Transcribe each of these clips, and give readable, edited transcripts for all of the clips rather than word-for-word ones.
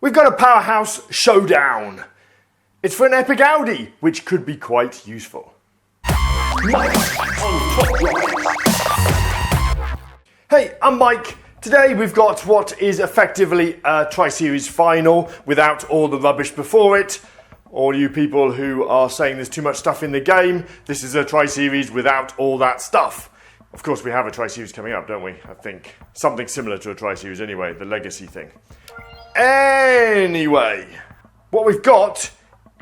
We've got a Powerhaus Showdown. It's for an epic Audi, which could be quite useful. Hey, I'm Mike. Today we've got what is effectively a Tri-Series final without all the rubbish before it. All you people who are saying there's too much stuff in the game, this is a Tri-Series without all that stuff. Of course we have a Tri-Series coming up, don't we? I think something similar to a Tri-Series anyway, the Legacy thing. Anyway, what we've got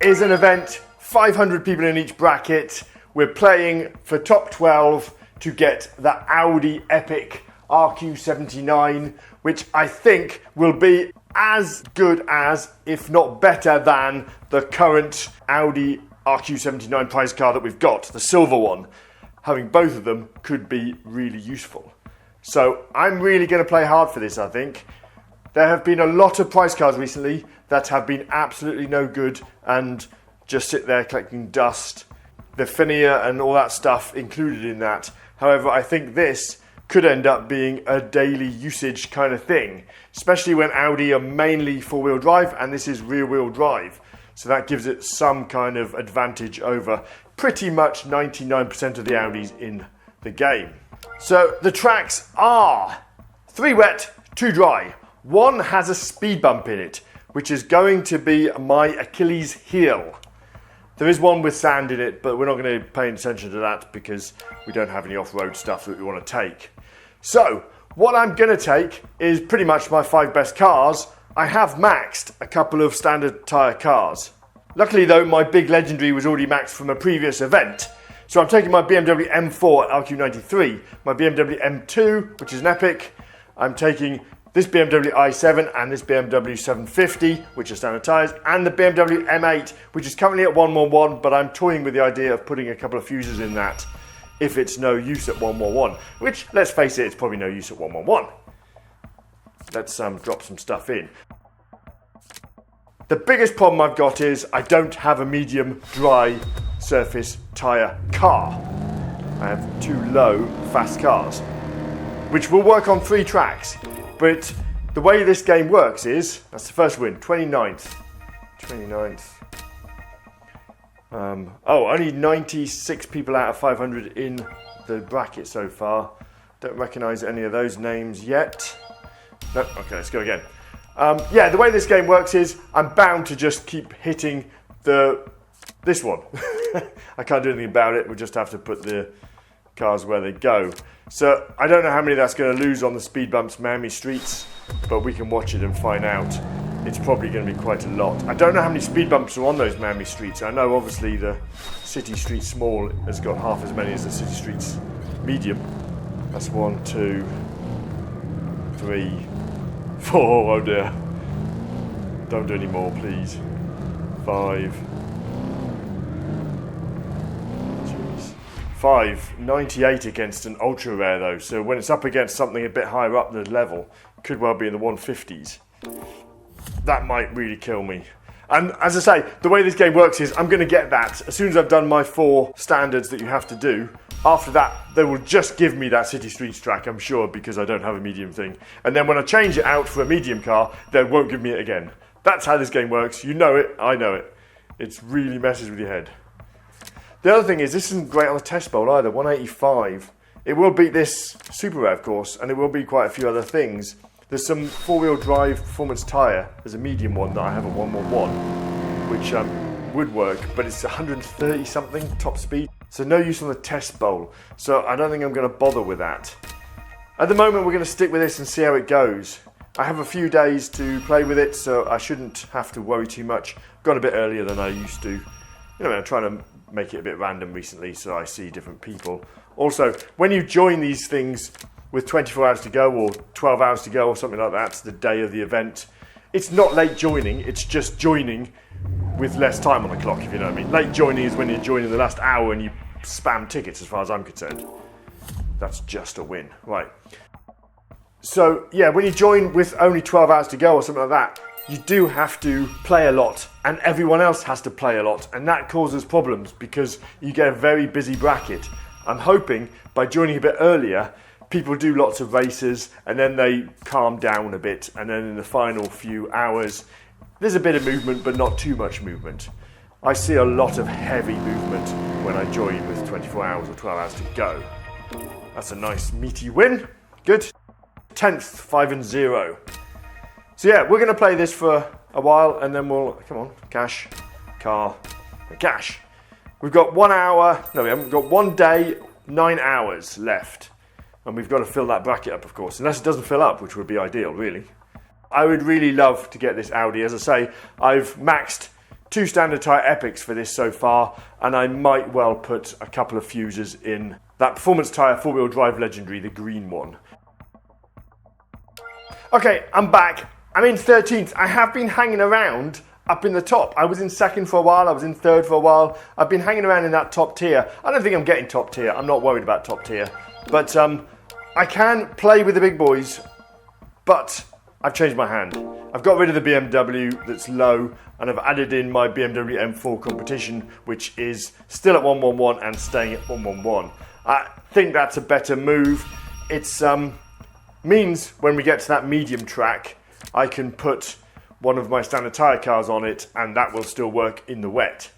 is an event, 500 people in each bracket. We're playing for top 12 to get the Audi Epic RQ79, which I think will be as good as, if not better than, the current Audi RQ79 prize car that we've got, the silver one. Having both of them could be really useful. So I'm really going to play hard for this, I think. There have been a lot of prize cars recently that have been absolutely no good and just sit there collecting dust. The finier and all that stuff included in that. However, I think this could end up being a daily usage kind of thing, especially when Audi are mainly four-wheel drive and this is rear-wheel drive. So that gives it some kind of advantage over pretty much 99% of the Audis in the game. So the tracks are 3 wet, 2 dry. One has a speed bump in it, which is going to be my Achilles heel. There is one with sand in it, but we're not going to pay attention to that because we don't have any off-road stuff that we want to take. So, what I'm going to take is pretty much my 5 best cars. I have maxed a couple of standard tyre cars. Luckily though, my big legendary was already maxed from a previous event. So I'm taking my BMW M4 RQ93, my BMW M2, which is an epic. I'm taking this BMW i7 and this BMW 750, which are standard tyres, and the BMW M8, which is currently at 111, but I'm toying with the idea of putting a couple of fuses in that if it's no use at 111, which, let's face it, it's probably no use at 111. Let's drop some stuff in. The biggest problem I've got is I don't have a medium dry surface tyre car. I have 2 low fast cars, which will work on 3 tracks. But the way this game works is, that's the first win, 29th. Only 96 people out of 500 in the bracket so far. Don't recognise any of those names yet. No, okay, let's go again. Yeah, the way this game works is I'm bound to just keep hitting this one. I can't do anything about it, we'll just have to put the cars where they go. So I don't know how many that's going to lose on the speed bumps Miami streets, but we can watch it and find out. It's probably going to be quite a lot. I don't know how many speed bumps are on those Miami streets. I know obviously the city street small has got half as many as the city streets medium. That's 1, 2, 3, 4, oh dear. Don't do any more, please. 5. 98 against an ultra rare though, so when it's up against something a bit higher up the level, could well be in the 150s. That might really kill me. And as I say, the way this game works is I'm going to get that as soon as I've done my 4 standards that you have to do. After that, they will just give me that city streets track, I'm sure, because I don't have a medium thing. And then when I change it out for a medium car, they won't give me it again. That's how this game works. You know it, I know it. It really messes with your head. The other thing is, this isn't great on the test bowl either, 185. It will beat this Super Rare, of course, and it will beat quite a few other things. There's some 4-wheel drive performance tyre. There's a medium one that I have at 111, which would work, but it's 130 something top speed. So no use on the test bowl. So I don't think I'm going to bother with that. At the moment, we're going to stick with this and see how it goes. I have a few days to play with it, so I shouldn't have to worry too much. Gone a bit earlier than I used to. You know, I'm trying to make it a bit random recently so I see different people. Also, when you join these things with 24 hours to go or 12 hours to go or something like that, the day of the event, it's not late joining, it's just joining with less time on the clock, if you know what I mean. Late joining is when you're joining the last hour and you spam tickets, as far as I'm concerned. That's just a win. Right. So, yeah, when you join with only 12 hours to go or something like that, you do have to play a lot, and everyone else has to play a lot, and that causes problems because you get a very busy bracket. I'm hoping by joining a bit earlier people do lots of races and then they calm down a bit, and then in the final few hours there's a bit of movement but not too much movement. I see a lot of heavy movement when I join with 24 hours or 12 hours to go. That's a nice meaty win. Good. 10th, 5-0. So yeah, we're going to play this for a while and then we'll, come on, cash, car, and cash. We've got 1 hour, no we haven't, we've got 1 day, 9 hours left. And we've got to fill that bracket up, of course, unless it doesn't fill up, which would be ideal, really. I would really love to get this Audi. As I say, I've maxed 2 standard tyre epics for this so far, and I might well put a couple of fuses in that performance tyre 4-wheel drive legendary, the green one. Okay, I'm back. I'm in 13th. I have been hanging around up in the top. I was in 2nd for a while, I was in 3rd for a while. I've been hanging around in that top tier. I don't think I'm getting top tier. I'm not worried about top tier. But I can play with the big boys, but I've changed my hand. I've got rid of the BMW that's low, and I've added in my BMW M4 competition, which is still at 111 and staying at 111. I think that's a better move. It's means when we get to that medium track, I can put one of my standard tyre cars on it, and that will still work in the wet.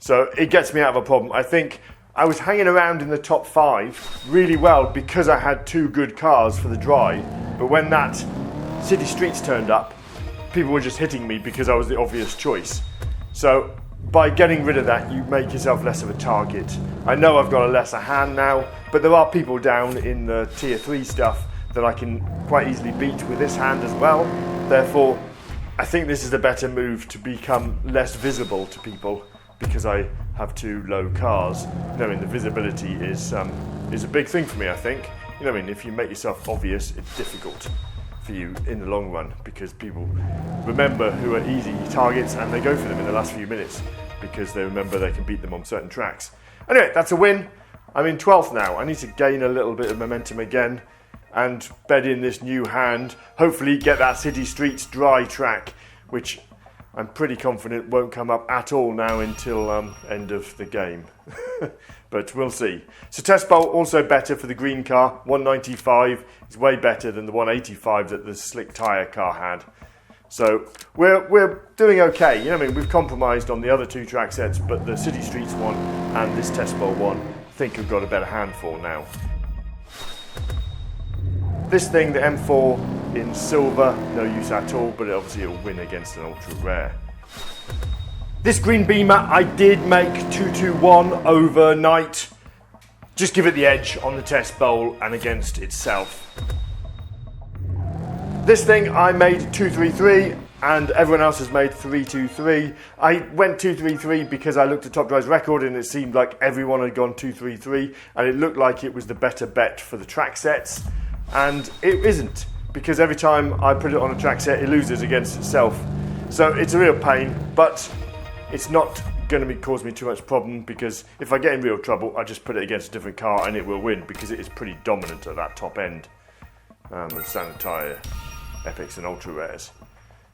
So it gets me out of a problem. I think I was hanging around in the top 5 really well because I had 2 good cars for the dry, but when that city streets turned up, people were just hitting me because I was the obvious choice. So by getting rid of that, you make yourself less of a target. I know I've got a lesser hand now, but there are people down in the tier 3 stuff that I can quite easily beat with this hand as well. Therefore, I think this is a better move to become less visible to people because I have 2 low cars. Knowing the visibility is a big thing for me, I think. You know what I mean? If you make yourself obvious, it's difficult for you in the long run because people remember who are easy targets and they go for them in the last few minutes because they remember they can beat them on certain tracks. Anyway, that's a win. I'm in 12th now. I need to gain a little bit of momentum again and bed in this new hand. Hopefully get that city streets dry track, which I'm pretty confident won't come up at all now until end of the game. But we'll see. So test bolt also better for the green car. 195 is way better than the 185 that the slick tyre car had. So we're doing okay. You know what I mean? We've compromised on the other 2 track sets, but the city streets one and this test bolt one, I think we've got a better hand for now. This thing, the M4 in silver, no use at all, but obviously it'll win against an ultra rare. This green Beamer, I did make 221 overnight. Just give it the edge on the test bowl and against itself. This thing I made 233 and everyone else has made 323. I went 233 because I looked at Top Drive's record and it seemed like everyone had gone 233 and it looked like it was the better bet for the track sets. And it isn't, because every time I put it on a track set it loses against itself. So it's a real pain, but it's not going to cause me too much problem because if I get in real trouble I just put it against a different car and it will win because it is pretty dominant at that top end. With standard tyre epics and ultra rares.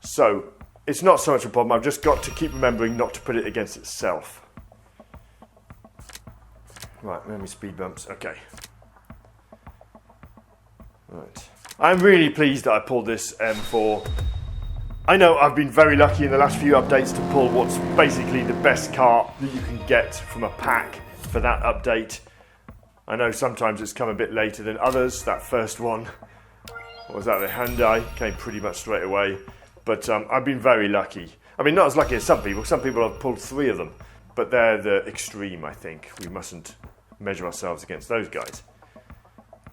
So it's not so much a problem, I've just got to keep remembering not to put it against itself. Right, let me speed bumps, okay. Right. I'm really pleased that I pulled this M4. I know I've been very lucky in the last few updates to pull what's basically the best car that you can get from a pack for that update. I know sometimes it's come a bit later than others. That first one, what was that, the Hyundai, came pretty much straight away. But I've been very lucky. I mean, not as lucky as some people. Some people have pulled 3 of them. But they're the extreme, I think. We mustn't measure ourselves against those guys.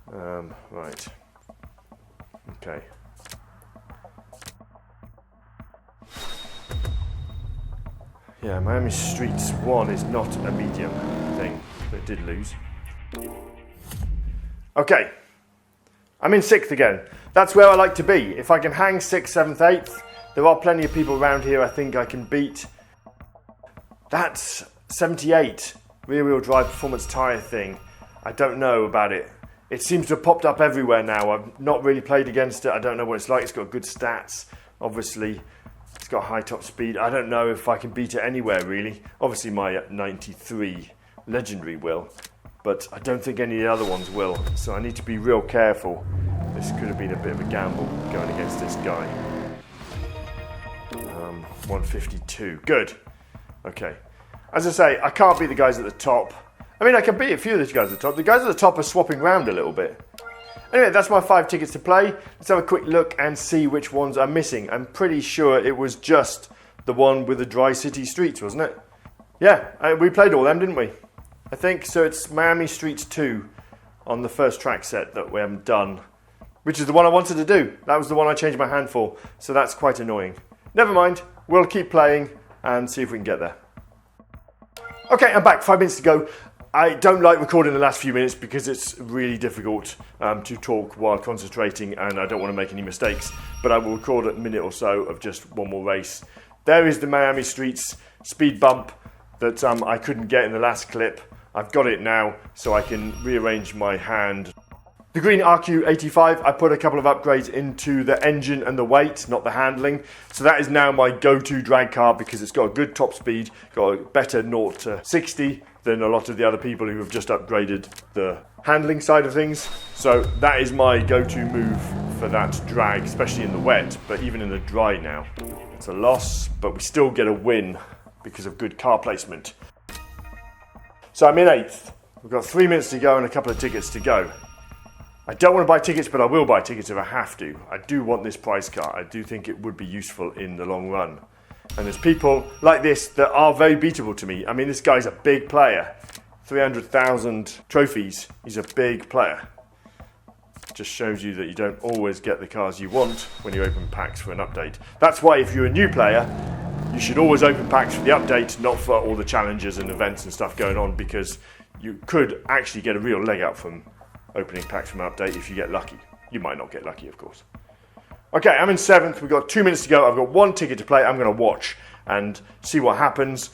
Right. Okay. Yeah, Miami Streets 1 is not a medium thing, but it did lose. Okay. I'm in 6th again. That's where I like to be. If I can hang 6th, 7th, 8th, there are plenty of people around here I think I can beat. That's 78 rear-wheel drive performance tyre thing. I don't know about it. It seems to have popped up everywhere now. I've not really played against it. I don't know what it's like. It's got good stats. Obviously, it's got high top speed. I don't know if I can beat it anywhere, really. Obviously, my 93 Legendary will. but I don't think any of the other ones will. So I need to be real careful. This could have been a bit of a gamble going against this guy. 152. Good. Okay. As I say, I can't beat the guys at the top. I mean, I can beat a few of these guys at the top. The guys at the top are swapping around a little bit. Anyway, that's my 5 tickets to play. Let's have a quick look and see which ones I'm missing. I'm pretty sure it was just the one with the dry city streets, wasn't it? Yeah, we played all them, didn't we? I think so. It's Miami Streets 2 on the first track set that we haven't done, which is the one I wanted to do. That was the one I changed my hand for, so that's quite annoying. Never mind, we'll keep playing and see if we can get there. Okay, I'm back. 5 minutes to go. I don't like recording the last few minutes because it's really difficult to talk while concentrating, and I don't want to make any mistakes, but I will record a minute or so of just one more race. There is the Miami Streets speed bump that I couldn't get in the last clip. I've got it now, so I can rearrange my hand. The green RQ85, I put a couple of upgrades into the engine and the weight, not the handling. So that is now my go-to drag car because it's got a good top speed, got a better 0 to 60 than a lot of the other people who have just upgraded the handling side of things. So that is my go-to move for that drag, especially in the wet, but even in the dry now. It's a loss, but we still get a win because of good car placement. So I'm in 8th. We've got 3 minutes to go and a couple of tickets to go. I don't want to buy tickets, but I will buy tickets if I have to. I do want this prize car. I do think it would be useful in the long run. And there's people like this that are very beatable to me. I mean, this guy's a big player. 300,000 trophies. He's a big player. Just shows you that you don't always get the cars you want when you open packs for an update. That's why if you're a new player, you should always open packs for the update, not for all the challenges and events and stuff going on, because you could actually get a real leg out from opening packs from an update if you get lucky. You might not get lucky, of course. Okay, I'm in 7th. We've got 2 minutes to go. I've got 1 ticket to play. I'm going to watch and see what happens.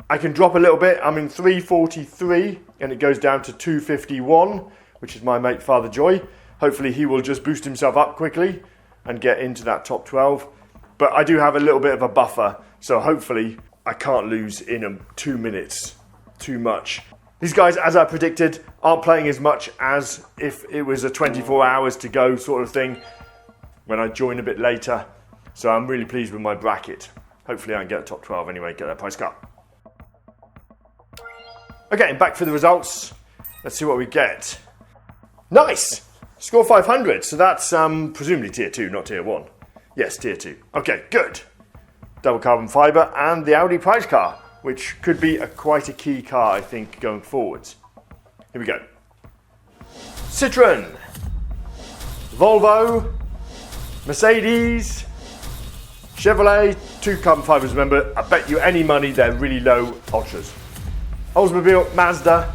I can drop a little bit. I'm in 343 and it goes down to 251, which is my mate Father Joy. Hopefully he will just boost himself up quickly and get into that top 12. But I do have a little bit of a buffer, so hopefully I can't lose in 2 minutes too much. These guys, as I predicted, aren't playing as much as if it was a 24 hours to go sort of thing when I join a bit later. So I'm really pleased with my bracket. Hopefully I can get a top 12 anyway, get that prize car. Okay, back for the results. Let's see what we get. Nice! Score 500, so that's presumably tier 2, not tier 1. Yes, tier 2. Okay, good. Double carbon fibre and the Audi prize car, which could be quite a key car, I think, going forwards. Here we go. Citroen, Volvo, Mercedes, Chevrolet, 2 carbon fibres, remember. I bet you any money they're really low ultras. Oldsmobile, Mazda.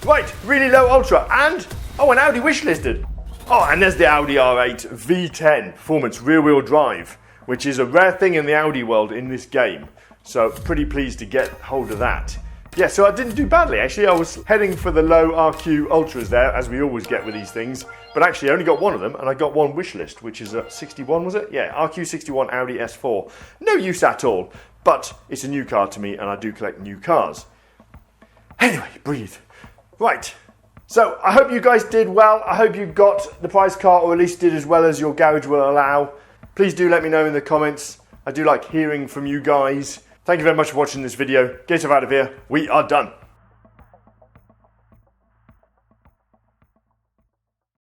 Right, really low ultra. And, an Audi wishlisted. Oh, and there's the Audi R8 V10 Performance Rear-Wheel Drive, which is a rare thing in the Audi world in this game. So pretty pleased to get hold of that. Yeah, so I didn't do badly actually. I was heading for the low RQ Ultras there, as we always get with these things. But actually I only got one of them, and I got one wish list, which is a 61, was it? Yeah, RQ61 Audi S4. No use at all, but it's a new car to me, and I do collect new cars. Anyway, breathe. Right. So I hope you guys did well. I hope you got the prize car, or at least did as well as your garage will allow. Please do let me know in the comments. I do like hearing from you guys. Thank you very much for watching this video. Get yourself out of here. We are done.